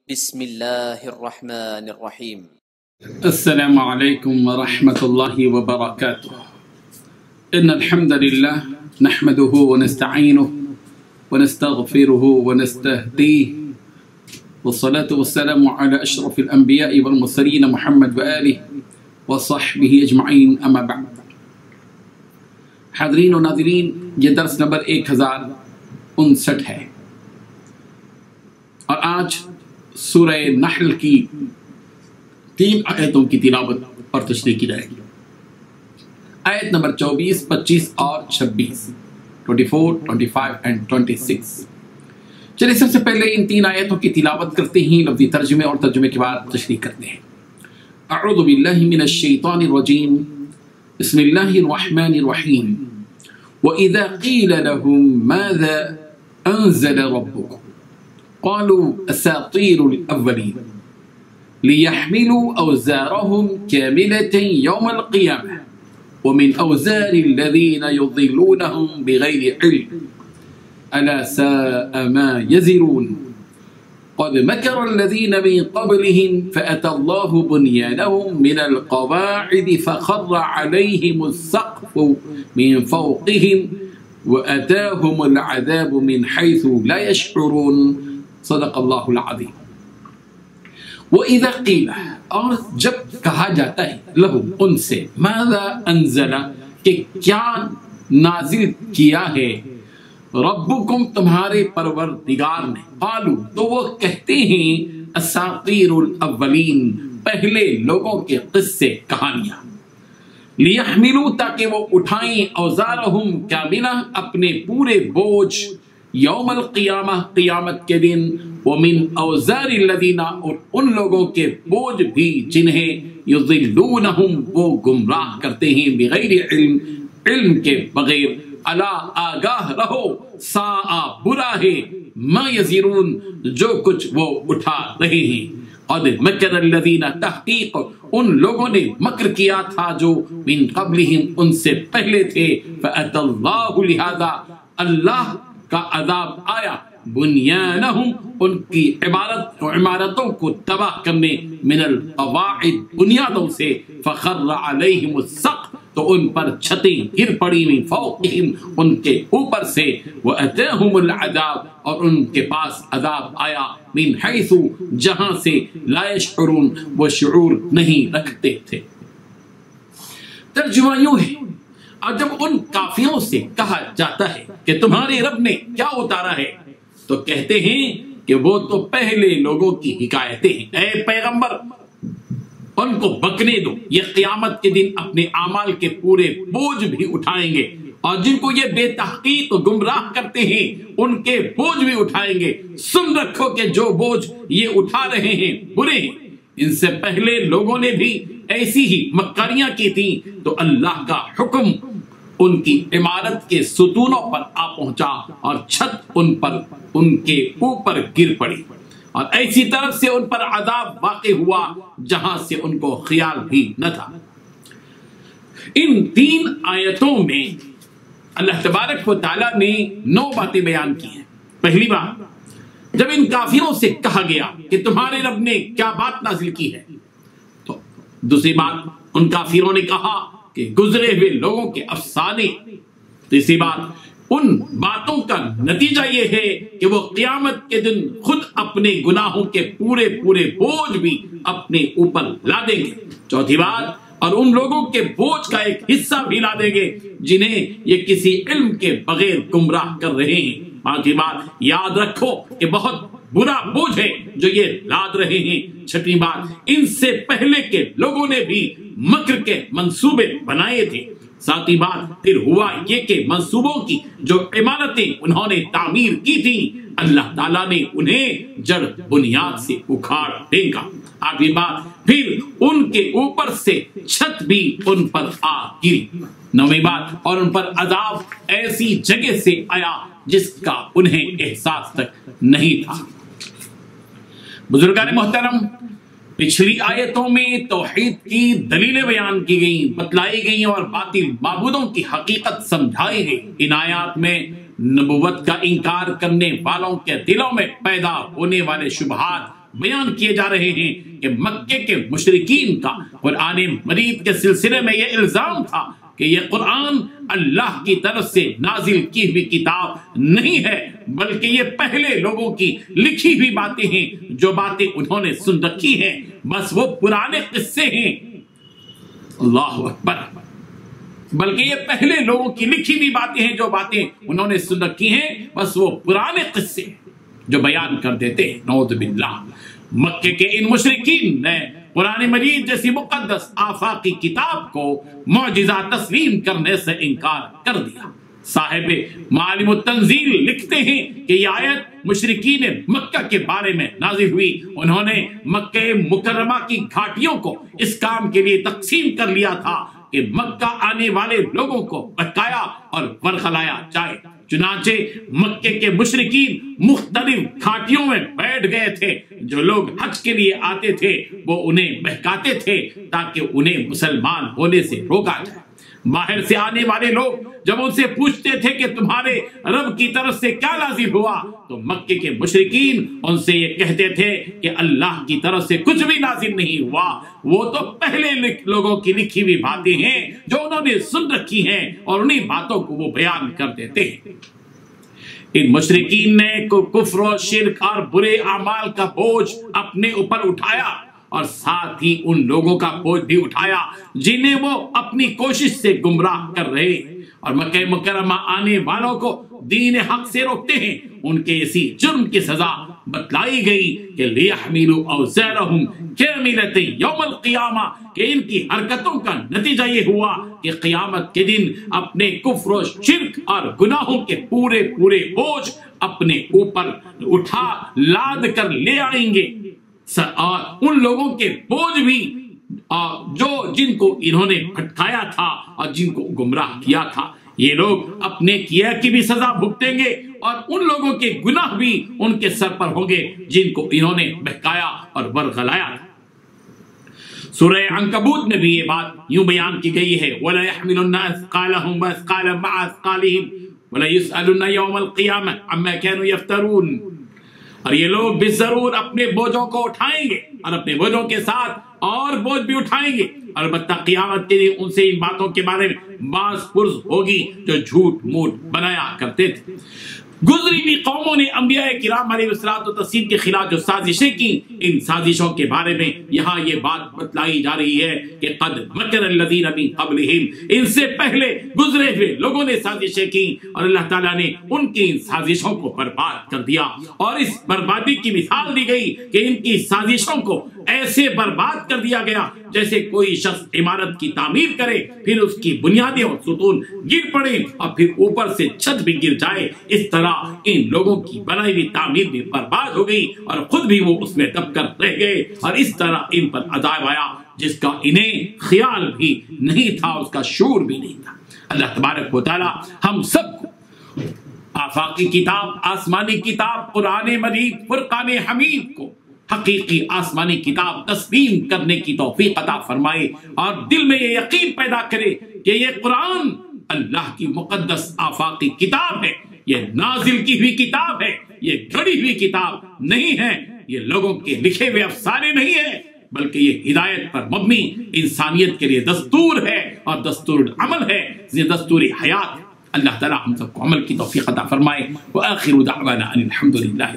بسم الله الرحمن الرحيم. السلام عليكم ورحمة الله وبركاته. إن الحمد لله نحمده ونستعينه ونستغفره ونستهديه، والصلاة والسلام على أشرف الأنبياء والمرسلين محمد وآله وصحبه أجمعين، أما بعد. حاضرین و ناظرین، یہ درس نمبر 1059 ہے اور آج سورہ نحل کی 3 آیتوں کی تلاوت اور تشریح کی جائے گی۔ آیت نمبر 24، 25 اور 26، 24، 25 and 26۔ چلیے سب سے پہلے ان 3 آیتوں کی تلاوت کرتے ہیں، لفظی ترجمے اور ترجمے کے بعد تشریح کرتے ہیں۔ اعوذ باللہ من الشیطان الرجیم، بسم اللہ الرحمن الرحیم۔ وَإِذَا قِيلَ لَهُمْ مَاذَا أَنزَلَ رَبُّكُمْ قالوا أساطير الأولين ليحملوا أوزارهم كاملة يوم القيامة ومن أوزار الذين يضلونهم بغير علم ألا ساء ما يزرون قد مكر الذين من قبلهم فأتى الله بنيانهم من القواعد فخر عليهم السقف من فوقهم وأتاهم العذاب من حيث لا يشعرون صدق اللہ العظیم۔ وَإِذَا قِيلَ، اور جب کہا جاتا ہے، لَهُمْ، ان سے، مَاذَا أَنزَلَ، کہ کیا نازل کیا ہے، ربکم، تمہارے پروردگار نے، قالوا، تو وہ کہتے ہیں، اساطیر الاولین، پہلے لوگوں کے قصے کہانیاں، لیحملوا، تاکہ وہ اٹھائیں، اوزارہم کاملہ، اپنے پورے بوجھ، یوم القیامہ، قیامت کے دن، ومن اوزار الذین، اور ان لوگوں کے بوجھ بھی جنہیں یضلونہم، وہ گمراہ کرتے ہیں، بغیر علم، علم کے بغیر، الا، آگاہ رہو، ساء، برا ہے، ما یزرون، جو کچھ وہ اٹھا رہے ہیں، قد مکر الذین، تحقیق ان لوگوں نے مکر کیا تھا جو من قبلہم، ان سے پہلے تھے، فأتی اللہ، لہذا اللہ کا عذاب آیا، بنیانہم، ان کی عمارتوں کو تباہ کرنے، من القواعد، بنیادوں سے، فخر علیہم السقف، تو ان پر چھتیں گر پڑی، من فوقہم، ان کے اوپر سے، واتاہم العذاب، اور ان کے پاس عذاب آیا، من حیث، جہاں سے، لا یشعرون، وہ شعور نہیں رکھتے تھے۔ ترجمہ یوں ہے، اور جب ان کافروں سے کہا جاتا ہے کہ تمہارے رب نے کیا اتارا ہے، تو کہتے ہیں کہ وہ تو پہلے لوگوں کی حکایتیں ہیں، اے پیغمبر ان کو بکنے دو، یہ قیامت کے دن اپنے اعمال کے پورے بوجھ بھی اٹھائیں گے، اور جن کو یہ بے تحقیق گمراہ کرتے ہیں ان کے بوجھ بھی اٹھائیں گے۔ سن رکھو کہ جو بوجھ یہ اٹھا رہے ہیں برے ہیں، ان سے پہلے لوگوں نے بھی ایسی ہی مکاریاں کی تھیں، تو اللہ کا حکم ان کی عمارت کے ستونوں پر آ پہنچا اور چھت ان کے اوپر گر پڑی، اور ایسی طرف سے ان پر عذاب واقع ہوا جہاں سے ان کو خیال بھی نہ تھا۔ ان 3 آیتوں میں اللہ تبارک و تعالیٰ نے 9 باتیں بیان کی ہیں۔ پہلی بات، جب ان کافروں سے کہا گیا کہ تمہارے رب نے کیا بات نازل کی ہے، تو دوسری بات، ان کافروں نے کہا کہ گزرے ہوئے لوگوں کے افسانے۔ تیسری بات، ان باتوں کا نتیجہ یہ ہے کہ وہ قیامت کے دن خود اپنے گناہوں کے پورے بوجھ بھی اپنے اوپر لا دیں گے۔ چوتھی بات، اور ان لوگوں کے بوجھ کا ایک حصہ بھی لا دیں گے جنہیں یہ کسی علم کے بغیر گمراہ کر رہے ہیں۔ پانچویں بات، یاد رکھو کہ بہت برا بوجھ ہے جو یہ لاد رہے ہیں۔ چھٹویں بات، ان سے پہلے کے لوگوں نے بھی مکر کے منصوبے بنائے تھے۔ ساتویں بات، پھر ہوا یہ کہ منصوبوں کی جو عمارتیں انہوں نے تعمیر کی تھی، اللہ تعالیٰ نے انہیں جڑ بنیاد سے اکھاڑ پھینکا۔ آٹھویں بات، پھر ان کے اوپر سے چھت بھی ان پر آ گری۔ نویں بات، اور ان پر عذاب ایسی جگہ سے آیا جس کا انہیں احساس تک نہیں تھا۔ بزرگان محترم، پچھلی آیتوں میں توحید کی دلیلیں بیان کی گئیں، بتلائی گئیں اور باطل معبودوں کی حقیقت سمجھائی گئی۔ ان آیات میں نبوت کا انکار کرنے والوں کے دلوں میں پیدا ہونے والے شبہات بیان کیے جا رہے ہیں کہ مکے کے مشرکین کا قرآن مجید کے سلسلے میں یہ الزام تھا کہ یہ قرآن اللہ کی طرف سے نازل کی ہوئی کتاب نہیں ہے، بلکہ یہ پہلے لوگوں کی لکھی ہوئی باتیں ہیں، جو باتیں انہوں نے سن رکھی ہیں، بس وہ پرانے قصے ہیں۔ اللہ اکبر! بلکہ یہ پہلے لوگوں کی لکھی ہوئی باتیں ہیں، جو باتیں انہوں نے سن رکھی ہیں، بس وہ پرانے قصے جو بیان کر دیتے ہیں۔ نعوذ باللہ! مکے کے ان مشرکین نے قرآن مجید جیسی مقدس آفاقی کتاب کو معجزہ تسلیم کرنے سے انکار کر دیا۔ صاحب معالم التنزیل لکھتے ہیں کہ یہ آیت مشرکین مکہ کے بارے میں نازل ہوئی۔ انہوں نے مکہ مکرمہ کی گھاٹیوں کو اس کام کے لیے تقسیم کر لیا تھا کہ مکہ آنے والے لوگوں کو بہکایا اور ورغلایا جائے۔ چنانچہ مکے کے مشرکین مختلف گھاٹیوں میں بیٹھ گئے تھے۔ جو لوگ حج کے لیے آتے تھے وہ انہیں بہکاتے تھے تاکہ انہیں مسلمان ہونے سے روکا جائے۔ باہر سے آنے والے لوگ جب ان سے پوچھتے تھے کہ تمہارے رب کی طرف سے کیا نازل ہوا، تو مکے کے مشرکین ان سے یہ کہتے تھے کہ اللہ کی طرف سے کچھ بھی نازل نہیں ہوا، وہ تو پہلے لوگوں کی لکھی ہوئی باتیں ہیں جو انہوں نے سن رکھی ہیں، اور انہی باتوں کو وہ بیان کر دیتے ہیں۔ ان مشرکین نے کفر و شرک اور برے اعمال کا بوجھ اپنے اوپر اٹھایا، اور ساتھ ہی ان لوگوں کا بوجھ بھی اٹھایا جنہیں وہ اپنی کوشش سے گمراہ کر رہے، اور مکہ مکرمہ آنے والوں کو دین حق سے روکتے ہیں۔ ان کے اسی جرم کی سزا بتلائی گئی کہ لِيَحْمِلُوا أَوْزَارَهُمْ كَامِلَةً يَوْمَ الْقِيَامَةِ، کہ ان کی حرکتوں کا نتیجہ یہ ہوا کہ قیامت کے دن اپنے کفر و شرک اور گناہوں کے پورے بوجھ اپنے اوپر اٹھا لاد کر لے آئیں گے، اور ان لوگوں کے بوجھ بھی جن کو انہوں نے بھٹکایا تھا اور جن کو گمراہ کیا تھا۔ یہ لوگ اپنے کیا کی بھی سزا بھگتیں گے، اور ان لوگوں کے گناہ بھی ان کے سر پر ہوں گے جن کو انہوں نے بہکایا اور ورغلایا تھا۔ سورہ عنکبوت میں بھی یہ بات یوں بیان کی گئی ہے، وَلَا يَحْمِلُنَّ أَثْقَالَهُمْ وَأَثْقَالًا مَعَ أَثْقَالِهِمْ وَلَا يُسْأَلُنَّ يَوْمَ الْقِيَامَةِ عَمَّا كَانُوا يَفْتَرُونَ۔ اور یہ لوگ بھی ضرور اپنے بوجھوں کو اٹھائیں گے، اور اپنے بوجھوں کے ساتھ اور بوجھ بھی اٹھائیں گے، البتہ قیامت کے دن ان سے ان باتوں کے بارے میں باز پرس ہوگی جو جھوٹ موٹ بنایا کرتے تھے۔ گزری ہوئی قوموں نے انبیاء کرام علیہ الصلوۃ والتسلیم کے خلاف جو سازشیں کی، ان سازشوں کے بارے میں یہاں یہ بات بتلائی جا رہی ہے کہ قد مکر الذین من قبلہم، ان سے پہلے گزرے ہوئے لوگوں نے سازشیں کی، اور اللہ تعالیٰ نے ان کی ان سازشوں کو برباد کر دیا۔ اور اس بربادی کی مثال دی گئی کہ ان کی سازشوں کو ایسے برباد کر دیا گیا جیسے کوئی شخص عمارت کی تعمیر کرے، پھر اس کی بنیادیں اور ستون گر پڑے اور پھر اوپر سے چھت بھی گر جائے۔ اس طرح ان لوگوں کی بنائی ہوئی تعمیر بھی برباد ہو گئی، اور خود بھی وہ اس میں دب کر رہ گئے، اور اس طرح ان پر عذاب آیا جس کا انہیں خیال بھی نہیں تھا، اس کا شعور بھی نہیں تھا۔ اللہ تبارک و تعالی ہم سب کو آفاقی کتاب، آسمانی کتاب قرآن مجید فرقان حمید کو حقیقی آسمانی کتاب تسلیم کرنے کی توفیق عطا فرمائے، اور دل میں یہ یقین پیدا کرے کہ یہ قرآن اللہ کی مقدس آفاقی کتاب ہے، یہ نازل کی ہوئی کتاب ہے، یہ گھڑی ہوئی کتاب نہیں ہے، یہ لوگوں کے لکھے ہوئے افسانے نہیں ہے، بلکہ یہ ہدایت پر مبنی انسانیت کے لیے دستور ہے اور دستور عمل ہے، یہ دستور حیات ہے۔ اللہ تعالی ہم سب کو عمل کی توفیق عطا فرمائے۔ وآخر دعوانا ان الحمد للہ۔